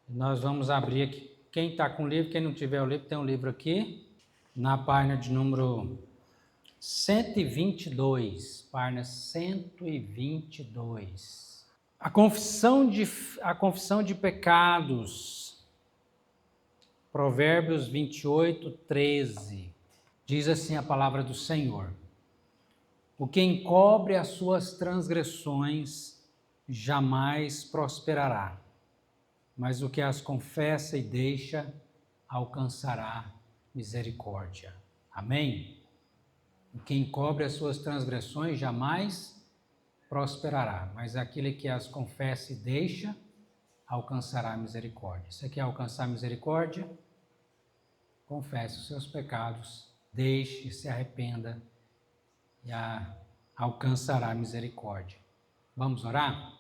Nós vamos abrir aqui. Quem está com o livro, quem não tiver o livro, tem um livro aqui, na página de número 122. Página 122. A confissão de pecados. Provérbios 28, 13. Diz assim a palavra do Senhor: o que encobre as suas transgressões jamais prosperará, mas o que as confessa e deixa alcançará misericórdia. Amém? O que encobre as suas transgressões jamais prosperará, mas aquele que as confessa e deixa alcançará misericórdia. Você quer alcançar misericórdia? Confesse os seus pecados, deixe, se arrependa e alcançará misericórdia. Vamos orar?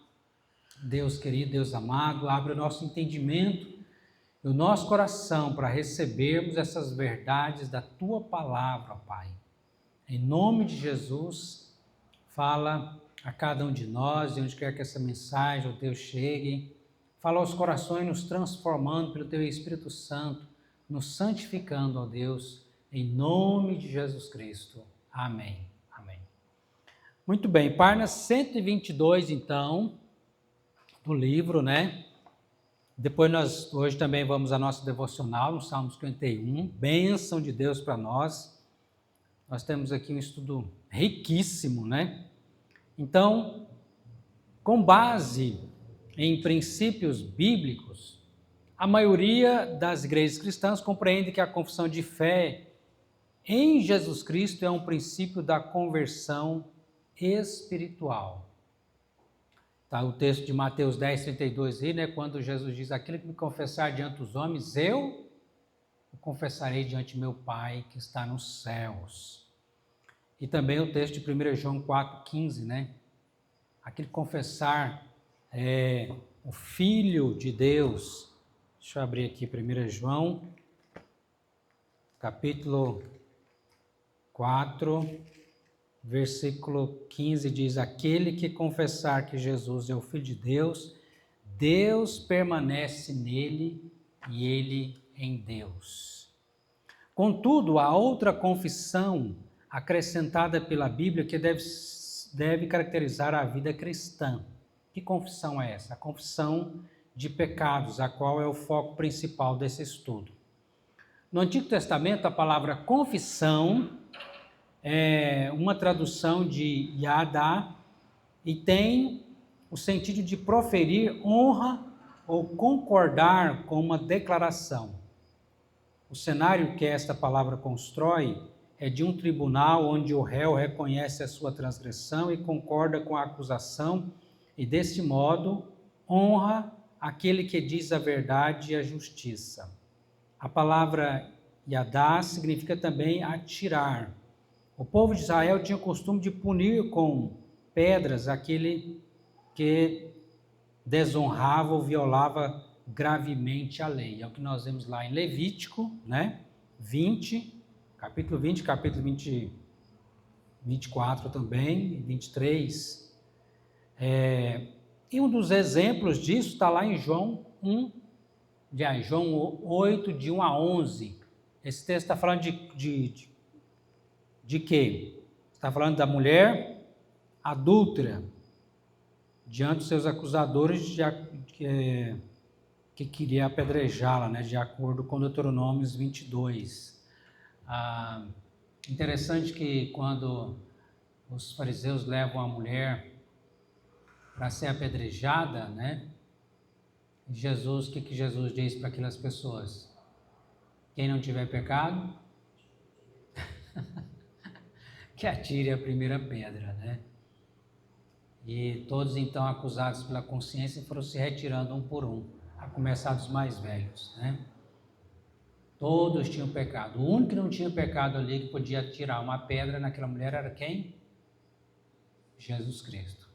Deus querido, Deus amado, abre o nosso entendimento e o nosso coração para recebermos essas verdades da Tua palavra, Pai. Em nome de Jesus, fala a cada um de nós, e onde quer que essa mensagem, ó Deus, chegue, fala aos corações, nos transformando pelo Teu Espírito Santo, nos santificando, ó Deus, em nome de Jesus Cristo. Amém. Amém. Muito bem, página 122, então, do livro, né? Depois nós, hoje também vamos à nossa devocional, no Salmo 51, bênção de Deus para nós. Nós temos aqui um estudo riquíssimo, né? Então, com base em princípios bíblicos, a maioria das igrejas cristãs compreende que a confissão de fé em Jesus Cristo é um princípio da conversão espiritual. Tá, o texto de Mateus 10, 32 aí, né, quando Jesus diz: aquele que me confessar diante dos homens, eu o confessarei diante de meu Pai que está nos céus. E também o texto de 1 João 4, 15, né, aquele que confessar o Filho de Deus. Deixa eu abrir aqui 1 João, capítulo 4, versículo 15, diz: aquele que confessar que Jesus é o Filho de Deus, Deus permanece nele e ele em Deus. Contudo, há outra confissão acrescentada pela Bíblia que deve caracterizar a vida cristã. Que confissão é essa? A confissão de pecados, a qual é o foco principal desse estudo. No Antigo Testamento, a palavra confissão é uma tradução de yadá e tem o sentido de proferir honra ou concordar com uma declaração. O cenário que esta palavra constrói é de um tribunal onde o réu reconhece a sua transgressão e concorda com a acusação e, desse modo, honra aquele que diz a verdade e a justiça. A palavra yadá significa também atirar. O povo de Israel tinha o costume de punir com pedras aquele que desonrava ou violava gravemente a lei. É o que nós vemos lá em Levítico, né? 20, capítulo 20, capítulo 24 também, 23. E um dos exemplos disso está lá em João 8, de 1 a 11. Esse texto está falando de quê? Está falando da mulher adúltera, diante dos seus acusadores que queria apedrejá-la, né, de acordo com Deuteronômio 22. Interessante que quando os fariseus levam a mulher para ser apedrejada, né, Jesus, o que Jesus diz para aquelas pessoas? Quem não tiver pecado, que atire a primeira pedra, né? E todos então acusados pela consciência foram se retirando um por um, a começar dos mais velhos, né? Todos tinham pecado. O único que não tinha pecado ali, que podia tirar uma pedra naquela mulher, era quem? Jesus Cristo.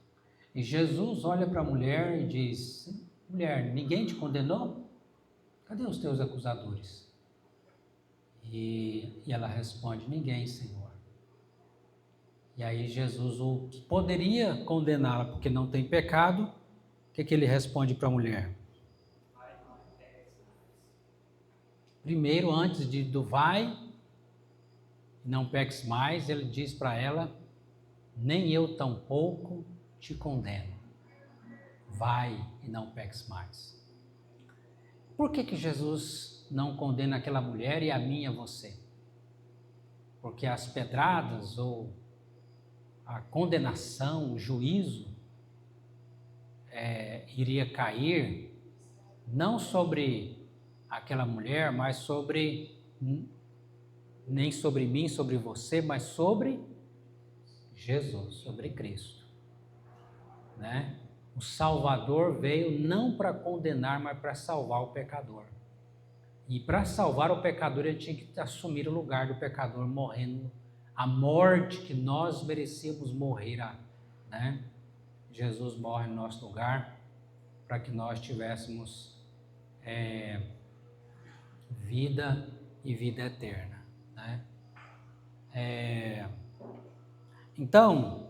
E Jesus olha para a mulher e diz: mulher, ninguém te condenou? Cadê os teus acusadores? E ela responde: ninguém, Senhor. E aí Jesus, o que poderia condená-la porque não tem pecado, o que ele responde para a mulher? Primeiro, antes do vai, não peques mais, ele diz para ela, nem eu tampouco te condeno. Vai e não peques mais. Por que Jesus não condena aquela mulher e a mim e a você? Porque as pedradas ou a condenação, o juízo, iria cair não sobre aquela mulher, mas nem sobre mim, sobre você, mas sobre Jesus, sobre Cristo, né? O Salvador veio não para condenar, mas para salvar o pecador. E para salvar o pecador, ele tinha que assumir o lugar do pecador, morrendo a morte que nós merecíamos morrer, né? Jesus morre no nosso lugar para que nós tivéssemos vida e vida eterna, né? Então,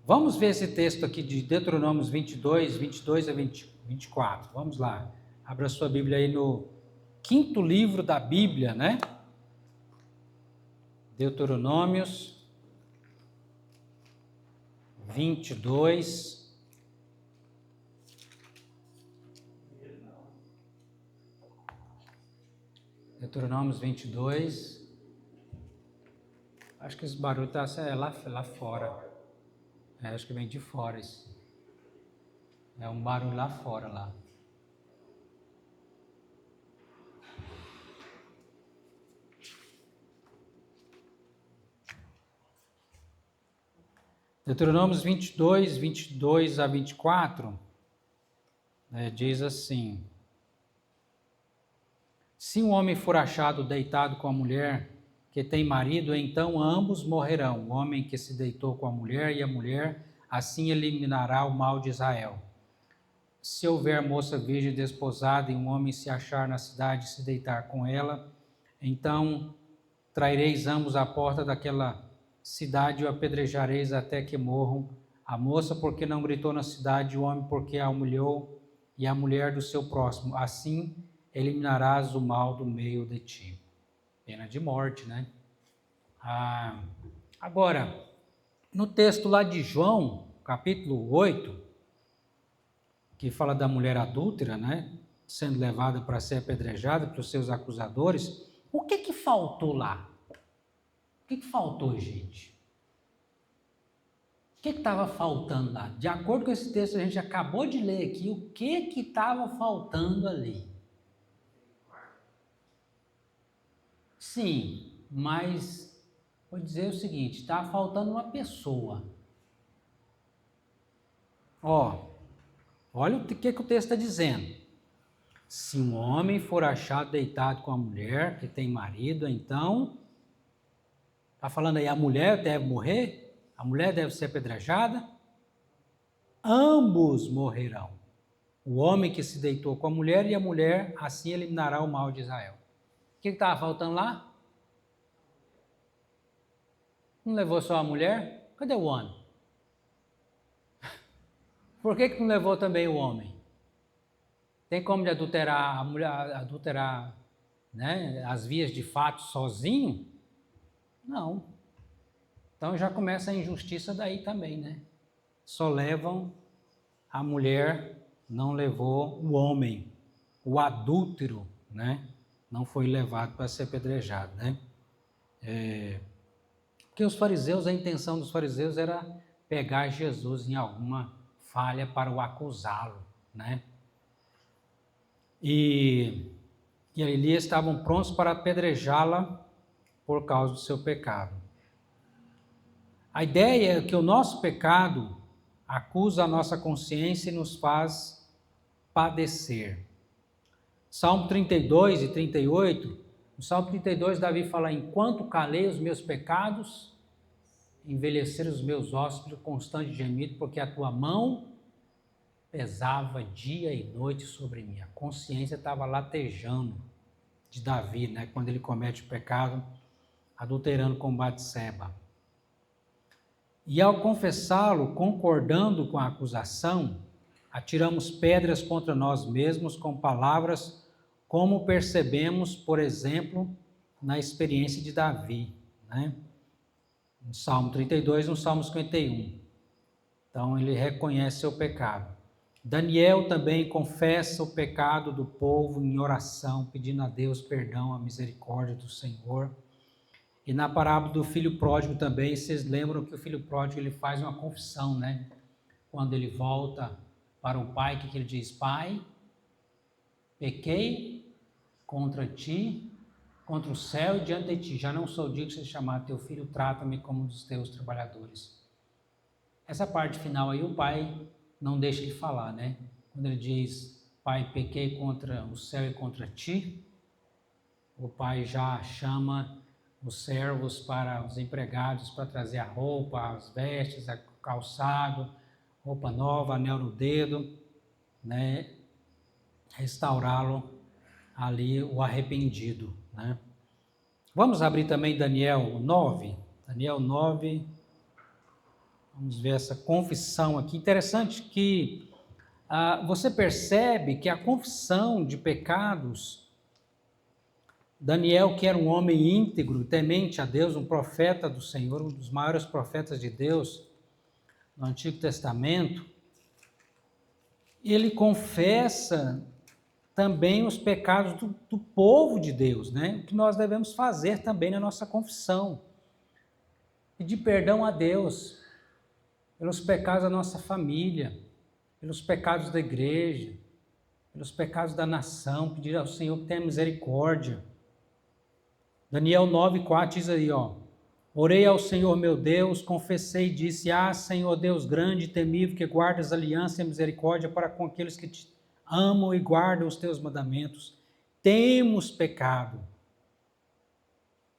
vamos ver esse texto aqui de Deuteronômios 22 a 24. Vamos lá. Abra sua Bíblia aí no 5º livro da Bíblia, né? Deuteronômios 22. Deuteronômios 22. Acho que esse barulho está lá fora. Acho que vem de fora isso. É um barulho lá fora, lá. Deuteronômios 22 a 24, diz assim: se um homem for achado deitado com a mulher que tem marido, então ambos morrerão, o homem que se deitou com a mulher e a mulher, assim eliminará o mal de Israel. Se houver moça virgem desposada e um homem se achar na cidade e se deitar com ela, então traireis ambos à porta daquela cidade e o apedrejareis até que morram, a moça porque não gritou na cidade, o homem porque a humilhou, e a mulher do seu próximo. Assim eliminarás o mal do meio de ti. Pena de morte, né? Agora, no texto lá de João, capítulo 8, que fala da mulher adúltera, né? Sendo levada para ser apedrejada pelos seus acusadores, o que faltou lá? O que faltou, gente? O que estava faltando lá? De acordo com esse texto que a gente acabou de ler aqui, o que estava faltando ali? Sim, mas vou dizer o seguinte, estava faltando uma pessoa. Olha o que o texto está dizendo. Se um homem for achado deitado com a mulher que tem marido, então, está falando aí, a mulher deve morrer? A mulher deve ser apedrejada? Ambos morrerão. O homem que se deitou com a mulher e a mulher, assim eliminará o mal de Israel. O que estava faltando lá? Não levou só a mulher? Cadê o homem? Por que não levou também o homem? Tem como de adulterar a mulher, adulterar, né, as vias de fato sozinho? Não. Então já começa a injustiça daí também, né? Só levam a mulher, não levou o homem, o adúltero, né? Não foi levado para ser apedrejado, né? Porque os fariseus, a intenção dos fariseus era pegar Jesus em alguma falha para o acusá-lo, né? E ali estavam prontos para apedrejá-la por causa do seu pecado. A ideia é que o nosso pecado acusa a nossa consciência e nos faz padecer. Salmo 32 e 38, no Salmo 32, Davi fala, enquanto calei os meus pecados, envelheceram os meus ossos pelo constante gemido, porque a tua mão pesava dia e noite sobre mim. A consciência estava latejando de Davi, né, quando ele comete o pecado, adulterando com Batseba. E ao confessá-lo, concordando com a acusação, atiramos pedras contra nós mesmos com palavras como percebemos, por exemplo, na experiência de Davi, né? No Salmo 32, no Salmo 51. Então, ele reconhece seu pecado. Daniel também confessa o pecado do povo em oração, pedindo a Deus perdão, a misericórdia do Senhor. E na parábola do filho pródigo também, vocês lembram que o filho pródigo ele faz uma confissão, né? Quando ele volta para o pai, o que ele diz? Pai, pequei contra ti, contra o céu e diante de ti. Já não sou digno de ser chamado teu filho, trata-me como um dos teus trabalhadores. Essa parte final aí o pai não deixa de falar, né? Quando ele diz, pai, pequei contra o céu e contra ti, o pai já chama os servos para os empregados para trazer a roupa, as vestes, o calçado, roupa nova, anel no dedo, né? Restaurá-lo ali, o arrependido, né? Vamos abrir também Daniel 9. Daniel 9, vamos ver essa confissão aqui. Interessante que você percebe que a confissão de pecados, Daniel, que era um homem íntegro, temente a Deus, um profeta do Senhor, um dos maiores profetas de Deus no Antigo Testamento, ele confessa também os pecados do povo de Deus, né? O que nós devemos fazer também na nossa confissão. Pedir perdão a Deus pelos pecados da nossa família, pelos pecados da igreja, pelos pecados da nação, pedir ao Senhor que tenha misericórdia. Daniel 9:4 diz aí, orei ao Senhor meu Deus, confessei e disse, Senhor Deus grande e temível, que guardas aliança e misericórdia para com aqueles que te amam e guardam os teus mandamentos. Temos pecado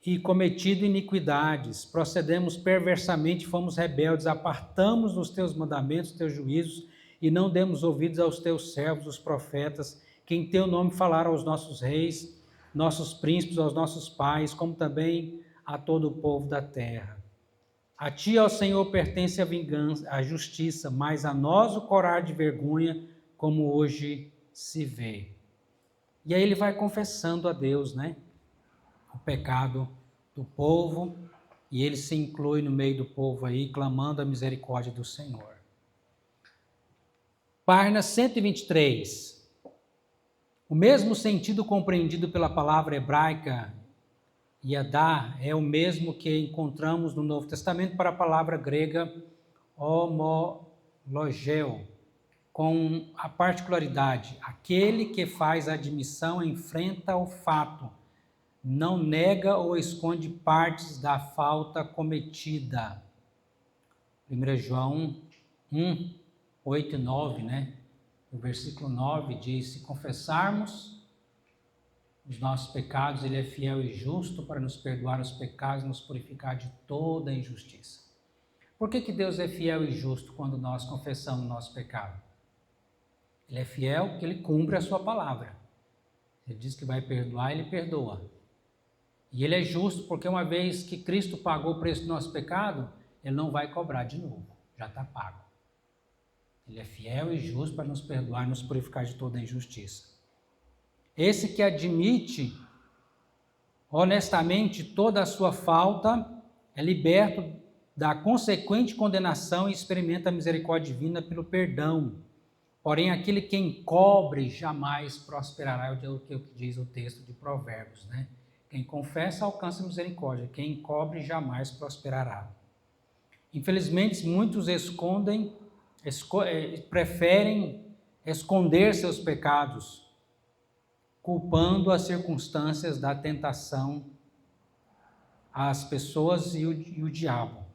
e cometido iniquidades, procedemos perversamente, fomos rebeldes, apartamos dos teus mandamentos, teus juízos, e não demos ouvidos aos teus servos, os profetas, que em teu nome falaram aos nossos reis, nossos príncipes, aos nossos pais, como também a todo o povo da terra. A ti, ó Senhor, pertence a vingança, a justiça, mas a nós o corar de vergonha, como hoje se vê. E aí ele vai confessando a Deus, né? O pecado do povo, e ele se inclui no meio do povo aí, clamando a misericórdia do Senhor. Página 123. O mesmo sentido compreendido pela palavra hebraica Yadá é o mesmo que encontramos no Novo Testamento para a palavra grega homologeo, com a particularidade, aquele que faz a admissão enfrenta o fato, não nega ou esconde partes da falta cometida. 1 João 1, 8 e 9, né? O versículo 9 diz, se confessarmos os nossos pecados, ele é fiel e justo para nos perdoar os pecados e nos purificar de toda injustiça. Por que Deus é fiel e justo quando nós confessamos o nosso pecado? Ele é fiel porque ele cumpre a sua palavra. Ele diz que vai perdoar, ele perdoa. E ele é justo porque uma vez que Cristo pagou o preço do nosso pecado, ele não vai cobrar de novo, já está pago. Ele é fiel e justo para nos perdoar e nos purificar de toda injustiça. Esse que admite honestamente toda a sua falta é liberto da consequente condenação e experimenta a misericórdia divina pelo perdão. Porém, aquele que encobre jamais prosperará, é o que diz o texto de Provérbios, né? Quem confessa alcança misericórdia, quem encobre jamais prosperará. Infelizmente, muitos preferem esconder seus pecados, culpando as circunstâncias da tentação, as pessoas e o diabo.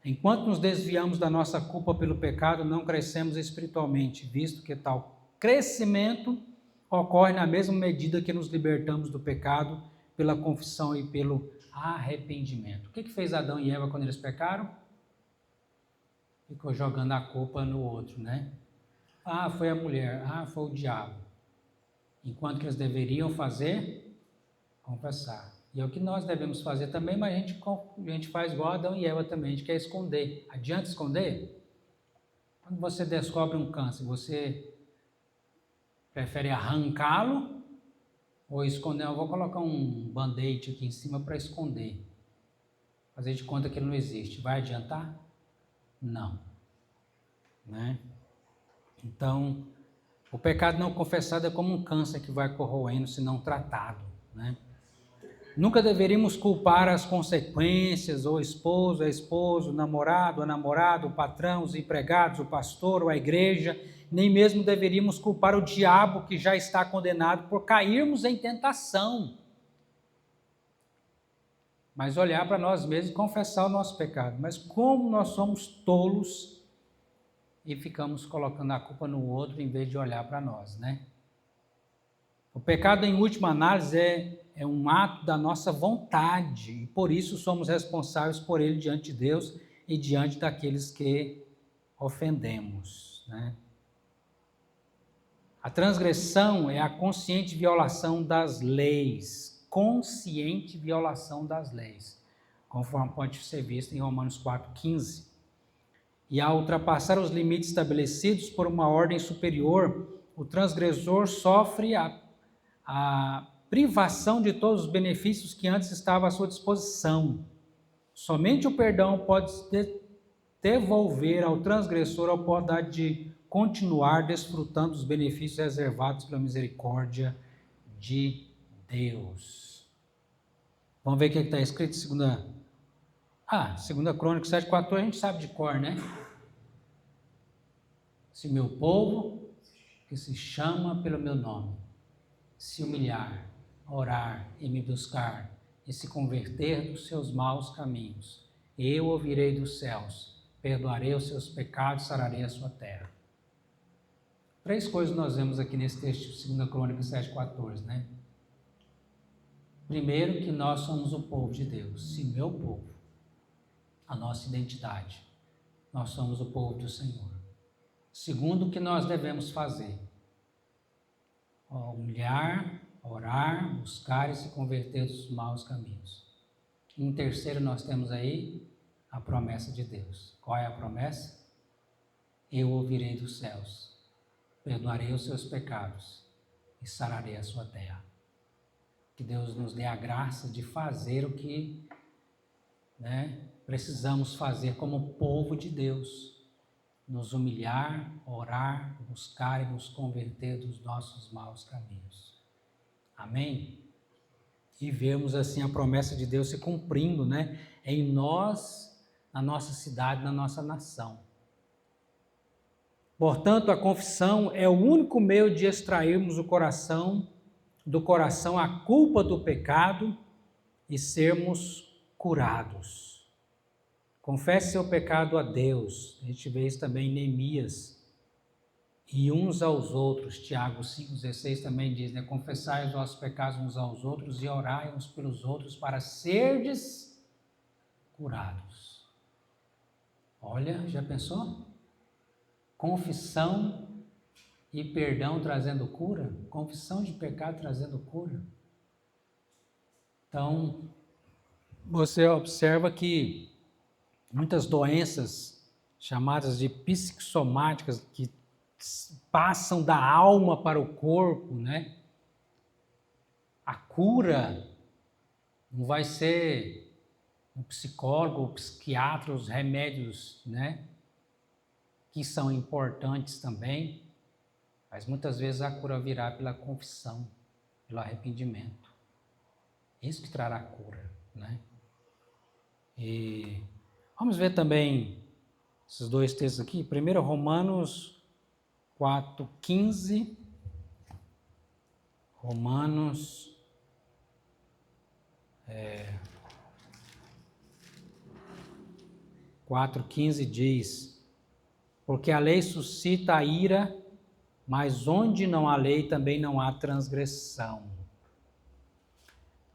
Enquanto nos desviamos da nossa culpa pelo pecado, não crescemos espiritualmente, visto que tal crescimento ocorre na mesma medida que nos libertamos do pecado pela confissão e pelo arrependimento. O que fez Adão e Eva quando eles pecaram? Ficou jogando a culpa no outro, né? Foi a mulher, foi o diabo. Enquanto que eles deveriam fazer, confessar. E é o que nós devemos fazer também, mas a gente faz igual Adão e Eva também, a gente quer esconder. Adianta esconder? Quando você descobre um câncer, você prefere arrancá-lo ou esconder, eu vou colocar um band-aid aqui em cima para esconder. Fazer de conta que ele não existe. Vai adiantar? Não. Né? Então, o pecado não confessado é como um câncer que vai corroendo se não tratado. Né? Nunca deveríamos culpar as consequências, o esposo, a esposa, o namorado, a namorada, o patrão, os empregados, o pastor ou a igreja, nem mesmo deveríamos culpar o diabo que já está condenado por cairmos em tentação. Mas olhar para nós mesmos e confessar o nosso pecado. Mas como nós somos tolos e ficamos colocando a culpa no outro em vez de olhar para nós, né? O pecado, em última análise, é um ato da nossa vontade e por isso somos responsáveis por ele diante de Deus e diante daqueles que ofendemos, né? A transgressão é a consciente violação das leis, consciente violação das leis, conforme pode ser visto em Romanos 4,15. E ao ultrapassar os limites estabelecidos por uma ordem superior, o transgressor sofre a privação de todos os benefícios que antes estavam à sua disposição. Somente o perdão pode devolver ao transgressor a oportunidade de continuar desfrutando dos benefícios reservados pela misericórdia de Deus. Vamos ver o que está escrito em 2 Crônicas 7,14, a gente sabe de cor, né? Se meu povo, que se chama pelo meu nome, se humilhar, orar e me buscar, e se converter dos seus maus caminhos, eu ouvirei dos céus, perdoarei os seus pecados, sararei a sua terra. 3 coisas nós vemos aqui nesse texto de 2 Crônicas 7,14, né? Primeiro, que nós somos o povo de Deus. Se meu povo, a nossa identidade, nós somos o povo do Senhor. Segundo, o que nós devemos fazer? Humilhar, orar, buscar e se converter dos maus caminhos. Em terceiro, nós temos aí a promessa de Deus. Qual é a promessa? Eu ouvirei dos céus, perdoarei os seus pecados e sararei a sua terra. Que Deus nos dê a graça de fazer o que, precisamos fazer como povo de Deus. Nos humilhar, orar, buscar e nos converter dos nossos maus caminhos. Amém? E vermos assim a promessa de Deus se cumprindo, em nós, na nossa cidade, na nossa nação. Portanto, a confissão é o único meio de extrairmos do coração a culpa do pecado e sermos curados. Confesse seu pecado a Deus. A gente vê isso também em Neemias. E uns aos outros. Tiago 5,16 também diz, confessai os vossos pecados uns aos outros e orai uns pelos outros para serdes curados. Olha, já pensou? Confissão e perdão trazendo cura? Confissão de pecado trazendo cura? Então, você observa que muitas doenças chamadas de psicossomáticas que passam da alma para o corpo, A cura não vai ser um psicólogo, um psiquiatra, os remédios, que são importantes também, mas muitas vezes a cura virá pela confissão, pelo arrependimento. Isso que trará cura, E vamos ver também esses 2 textos aqui. Primeiro, Romanos 4,15. Romanos 4,15 diz: porque a lei suscita a ira, mas onde não há lei também não há transgressão.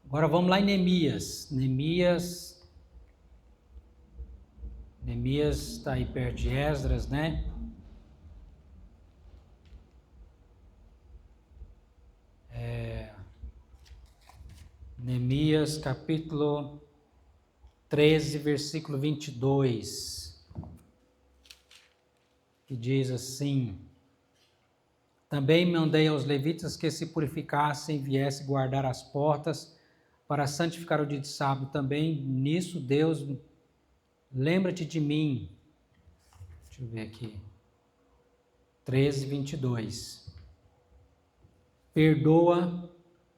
Agora vamos lá em Neemias. Neemias está aí perto de Esdras, Neemias capítulo 13, versículo 22, que diz assim: Também mandei aos levitas que se purificassem e viessem guardar as portas para santificar o dia de sábado. Também nisso, Deus, lembra-te de mim. Deixa eu ver aqui. 13:22.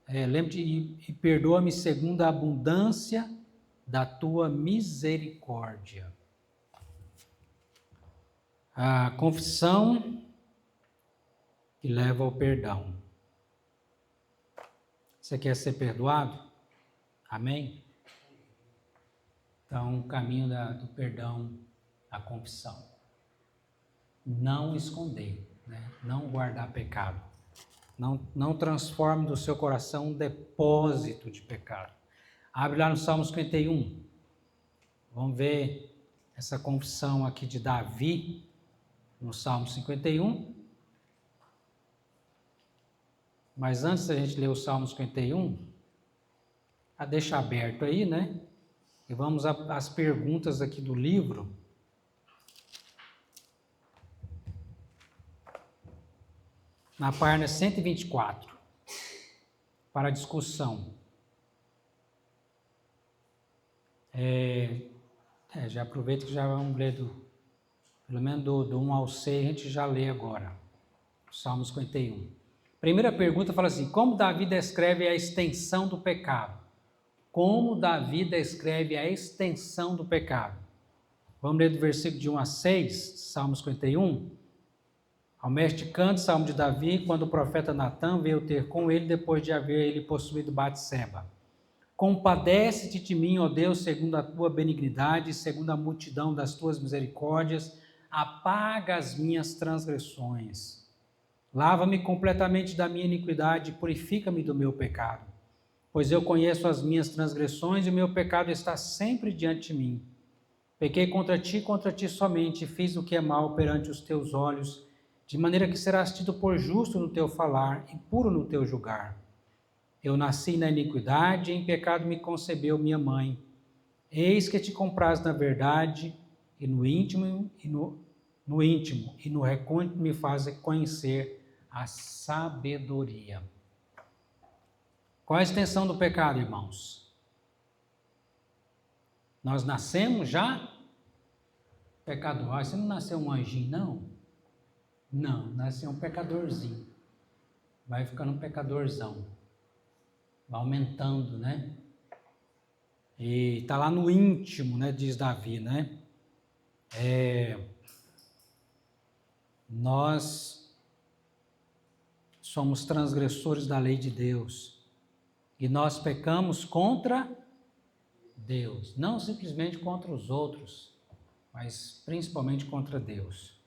Lembra-te e perdoa-me segundo a abundância da tua misericórdia. A confissão que leva ao perdão. Você quer ser perdoado? Amém? Então, o caminho do perdão, a confissão. Não esconder, né? Não guardar pecado. Não transforme do seu coração um depósito de pecado. Abre lá no Salmo 51. Vamos ver essa confissão aqui de Davi, no Salmo 51. Mas antes da gente ler o Salmo 51, deixa aberto aí, né? E vamos às perguntas aqui do livro. Na página 124, para discussão. Já aproveita que já vamos ler pelo menos do 1 ao 6, a gente já lê agora. Salmo 51. Primeira pergunta fala assim: como Davi descreve a extensão do pecado? Como Davi descreve a extensão do pecado? Vamos ler do versículo de 1 a 6, Salmo 51. Ao mestre canto, Salmo de Davi, quando o profeta Natã veio ter com ele, depois de haver ele possuído Batseba. Compadece-te de mim, ó Deus, segundo a tua benignidade, segundo a multidão das tuas misericórdias, apaga as minhas transgressões. Lava-me completamente da minha iniquidade, purifica-me do meu pecado. Pois eu conheço as minhas transgressões e o meu pecado está sempre diante de mim. Pequei contra ti somente, e fiz o que é mal perante os teus olhos, de maneira que serás tido por justo no teu falar e puro no teu julgar. Eu nasci na iniquidade, e em pecado me concebeu minha mãe. Eis que te compraz na verdade, e no íntimo e no recôndito me faz conhecer a sabedoria. Qual a extensão do pecado, irmãos? Nós nascemos já pecador. Você não nasceu um anjinho, não? Não, nasceu um pecadorzinho. Vai ficando um pecadorzão. Vai aumentando, né? E está lá no íntimo, né? Diz Davi, né? Nós somos transgressores da lei de Deus. E nós pecamos contra Deus. Não simplesmente contra os outros, mas principalmente contra Deus.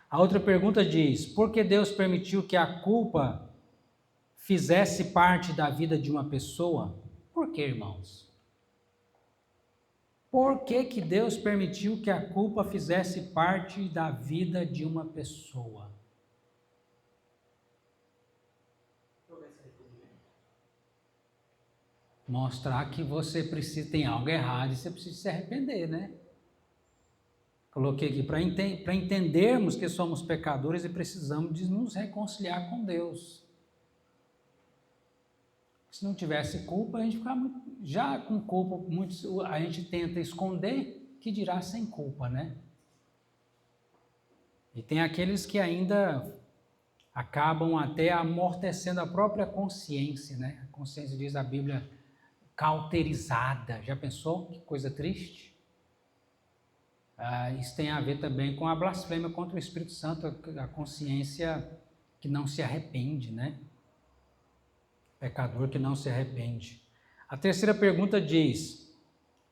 A outra pergunta diz: por que Deus permitiu que a culpa fizesse parte da vida de uma pessoa? Por que, irmãos? Por que Deus permitiu que a culpa fizesse parte da vida de uma pessoa? Mostrar que você tem algo errado e você precisa se arrepender, né? Coloquei aqui para entendermos que somos pecadores e precisamos de nos reconciliar com Deus. Se não tivesse culpa, a gente ficava já com culpa, a gente tenta esconder, que dirá sem culpa, né? E tem aqueles que ainda acabam até amortecendo a própria consciência, né? A consciência, diz a Bíblia, cauterizada. Já pensou? Que coisa triste. Isso tem a ver também com a blasfêmia contra o Espírito Santo, a consciência que não se arrepende, né? Pecador que não se arrepende. A terceira pergunta diz: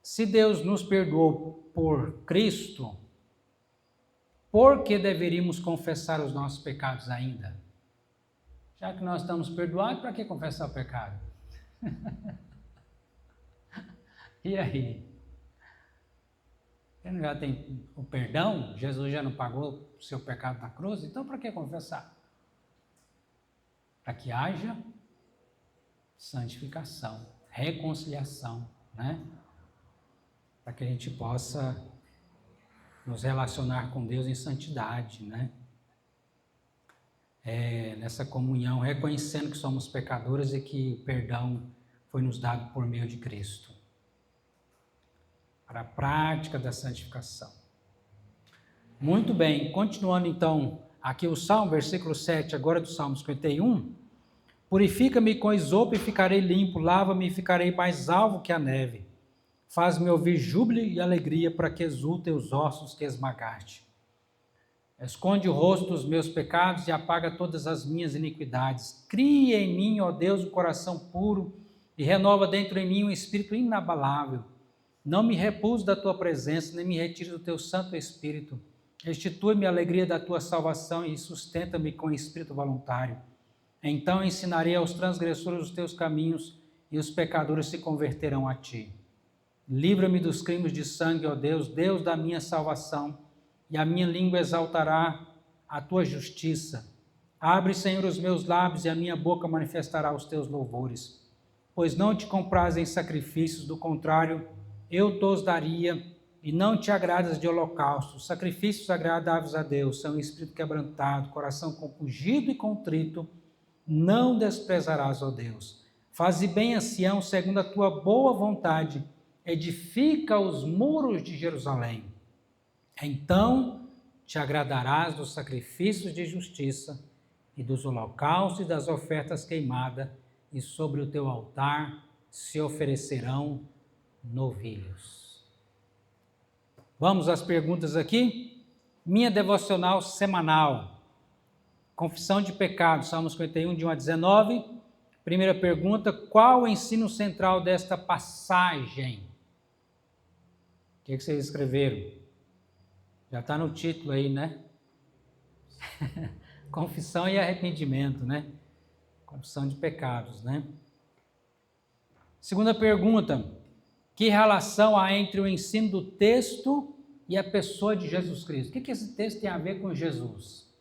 se Deus nos perdoou por Cristo, por que deveríamos confessar os nossos pecados ainda? Já que nós estamos perdoados, para que confessar o pecado? E aí? Ele já tem o perdão? Jesus já não pagou o seu pecado na cruz? Então, para que confessar? Para que haja santificação, reconciliação, né? Para que a gente possa nos relacionar com Deus em santidade, né? nessa comunhão, reconhecendo que somos pecadores e que o perdão foi nos dado por meio de Cristo, para a prática da santificação. Muito bem, continuando então aqui o Salmo, versículo 7, agora do Salmo 51. Purifica-me com esopo e ficarei limpo, lava-me e ficarei mais alvo que a neve. Faz-me ouvir júbilo e alegria, para que exultem os ossos que esmagaste. Esconde o rosto dos meus pecados e apaga todas as minhas iniquidades. Cria em mim, ó Deus, um coração puro e renova dentro em mim um espírito inabalável. Não me repulse da tua presença, nem me retire do teu Santo Espírito. Restitui-me a alegria da tua salvação e sustenta-me com espírito voluntário. Então ensinarei aos transgressores os teus caminhos e os pecadores se converterão a ti. Livra-me dos crimes de sangue, ó Deus, Deus da minha salvação, e a minha língua exaltará a tua justiça. Abre, Senhor, os meus lábios e a minha boca manifestará os teus louvores. Pois não te comprazem sacrifícios, do contrário, eu te os daria, e não te agradas de holocaustos. Sacrifícios agradáveis a Deus são espírito quebrantado, coração compungido e contrito, não desprezarás, ó Deus. Faze bem a Sião segundo a tua boa vontade, edifica os muros de Jerusalém. Então te agradarás dos sacrifícios de justiça e dos holocaustos e das ofertas queimadas, e sobre o teu altar se oferecerão novilhos. Vamos às perguntas aqui. Minha devocional semanal. Confissão de pecados, Salmo 51, de 1 a 19. Primeira pergunta, qual o ensino central desta passagem? O que vocês escreveram? Já está no título aí, né? Confissão e arrependimento, né? Confissão de pecados, né? Segunda pergunta, que relação há entre o ensino do texto e a pessoa de Jesus Cristo? O que esse texto tem a ver com Jesus?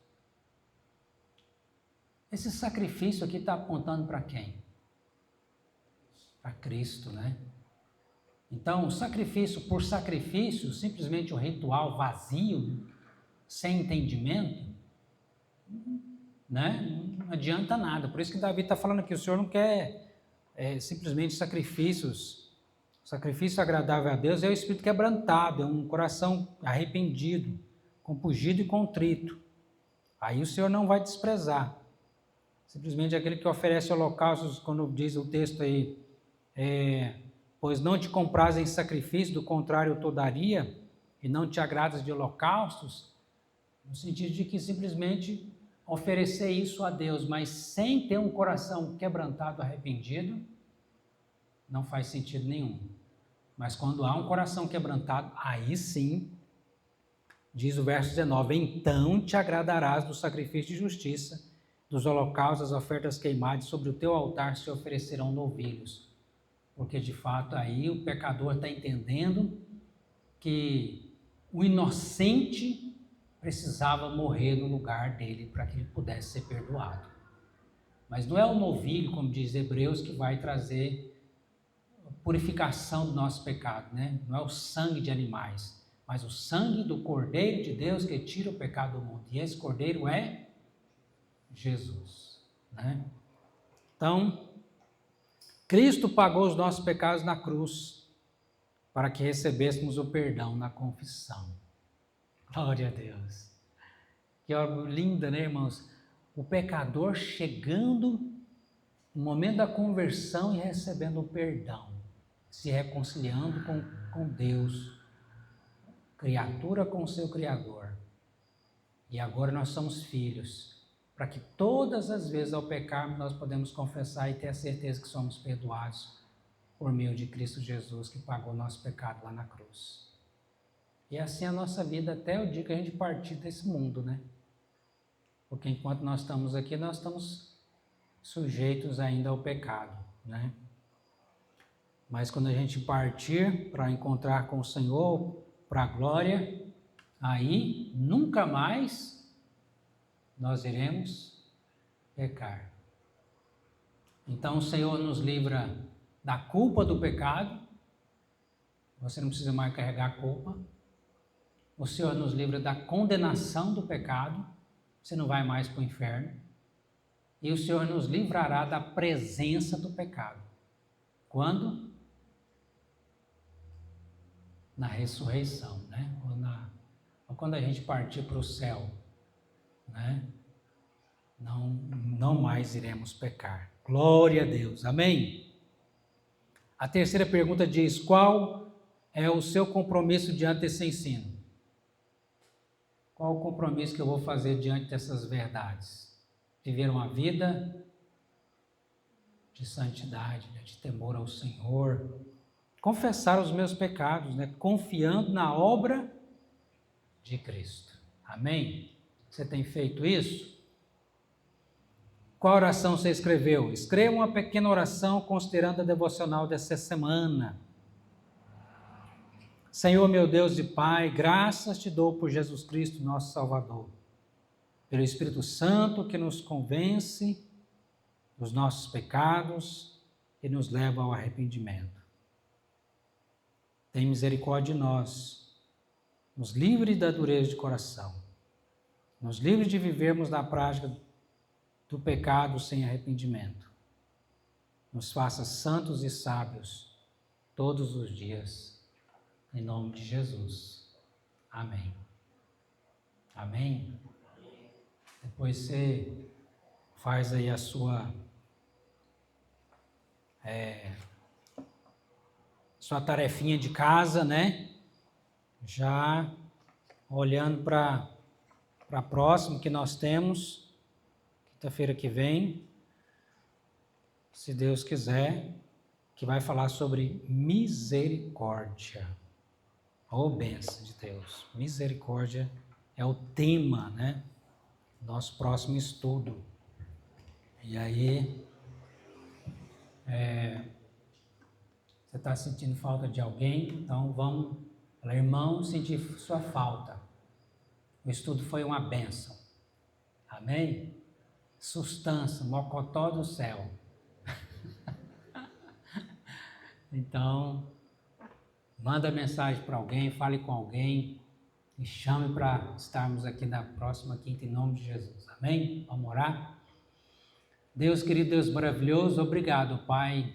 Esse sacrifício aqui está apontando para quem? Para Cristo, né? Então, sacrifício por sacrifício, simplesmente um ritual vazio, sem entendimento, né? Não adianta nada. Por isso que Davi está falando aqui, o Senhor não quer simplesmente sacrifícios. O sacrifício agradável a Deus é o espírito quebrantado, é um coração arrependido, compungido e contrito. Aí o Senhor não vai desprezar. Simplesmente aquele que oferece holocaustos, quando diz o texto aí, pois não te comprazem sacrifício, do contrário eu te daria, e não te agradas de holocaustos, no sentido de que simplesmente oferecer isso a Deus, mas sem ter um coração quebrantado, arrependido, não faz sentido nenhum. Mas quando há um coração quebrantado, aí sim, diz o verso 19, então te agradarás do sacrifício de justiça, dos holocaustos, das ofertas queimadas, sobre o teu altar se oferecerão novilhos. Porque de fato aí o pecador está entendendo que o inocente precisava morrer no lugar dele para que ele pudesse ser perdoado. Mas não é o novilho, como diz Hebreus, que vai trazer purificação do nosso pecado, né? Não é o sangue de animais, mas o sangue do Cordeiro de Deus que tira o pecado do mundo. E esse Cordeiro é Jesus, né? Então, Cristo pagou os nossos pecados na cruz para que recebêssemos o perdão na confissão. Glória a Deus. Que obra linda, né, irmãos? O pecador chegando no momento da conversão e recebendo o perdão, se reconciliando com Deus, criatura com o seu Criador. E agora nós somos filhos, para que todas as vezes ao pecarmos nós podemos confessar e ter a certeza que somos perdoados por meio de Cristo Jesus, que pagou o nosso pecado lá na cruz. E assim a nossa vida até o dia que a gente partir desse mundo, né? Porque enquanto nós estamos aqui, nós estamos sujeitos ainda ao pecado, né? Mas quando a gente partir para encontrar com o Senhor, para a glória, aí nunca mais nós iremos pecar. Então o Senhor nos livra da culpa do pecado, você não precisa mais carregar a culpa. O Senhor nos livra da condenação do pecado, você não vai mais para o inferno. e o Senhor nos livrará da presença do pecado. Quando? Na ressurreição, né? Ou quando a gente partir para o céu, né? Não mais iremos pecar. Glória a Deus. Amém? A terceira pergunta diz: qual é o seu compromisso diante desse ensino? Qual o compromisso que eu vou fazer diante dessas verdades? Viver uma vida de santidade, né? De temor ao Senhor. Confessar os meus pecados, né? Confiando na obra de Cristo. Amém? Você tem feito isso? Qual oração você escreveu? Escreva uma pequena oração considerando a devocional dessa semana. Senhor, meu Deus e Pai, graças te dou por Jesus Cristo, nosso Salvador, pelo Espírito Santo que nos convence dos nossos pecados e nos leva ao arrependimento. Tem misericórdia de nós, nos livre da dureza de coração, nos livre de vivermos na prática do pecado sem arrependimento. Nos faça santos e sábios todos os dias, em nome de Jesus. Amém. Amém? Depois você faz aí a sua tarefinha de casa, né? Já olhando para a próxima que nós temos, quinta-feira que vem, se Deus quiser, que vai falar sobre misericórdia. Ô, bênção de Deus. Misericórdia é o tema, né? Nosso próximo estudo. E aí, você está sentindo falta de alguém? Então vamos, irmão, sentir sua falta. O estudo foi uma bênção. Amém? Sustância, mocotó do céu. Então, manda mensagem para alguém, fale com alguém e chame para estarmos aqui na próxima quinta em nome de Jesus. Amém? Vamos orar? Deus querido, Deus maravilhoso, obrigado, Pai,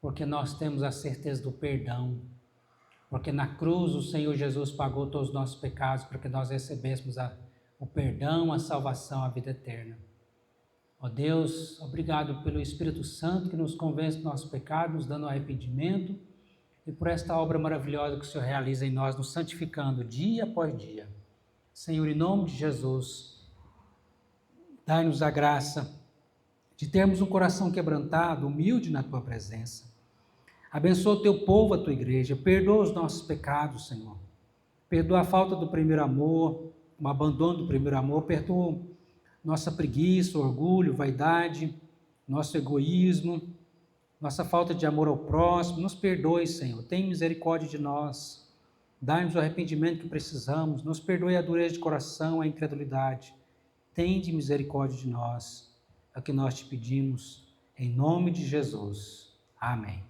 porque nós temos a certeza do perdão, porque na cruz o Senhor Jesus pagou todos os nossos pecados para que nós recebêssemos o perdão, a salvação, a vida eterna. Ó Deus, obrigado pelo Espírito Santo que nos convence do nosso pecado, nos dando arrependimento e por esta obra maravilhosa que o Senhor realiza em nós, nos santificando dia após dia. Senhor, em nome de Jesus, dai-nos a graça de termos um coração quebrantado, humilde na Tua presença. Abençoa o Teu povo, a Tua igreja, perdoa os nossos pecados, Senhor. Perdoa a falta do primeiro amor, o abandono do primeiro amor, perdoa nossa preguiça, orgulho, vaidade, nosso egoísmo, nossa falta de amor ao próximo. Nos perdoe, Senhor, tem misericórdia de nós, dai-nos o arrependimento que precisamos, nos perdoe a dureza de coração, a incredulidade, tende misericórdia de nós, é o que nós te pedimos, em nome de Jesus. Amém.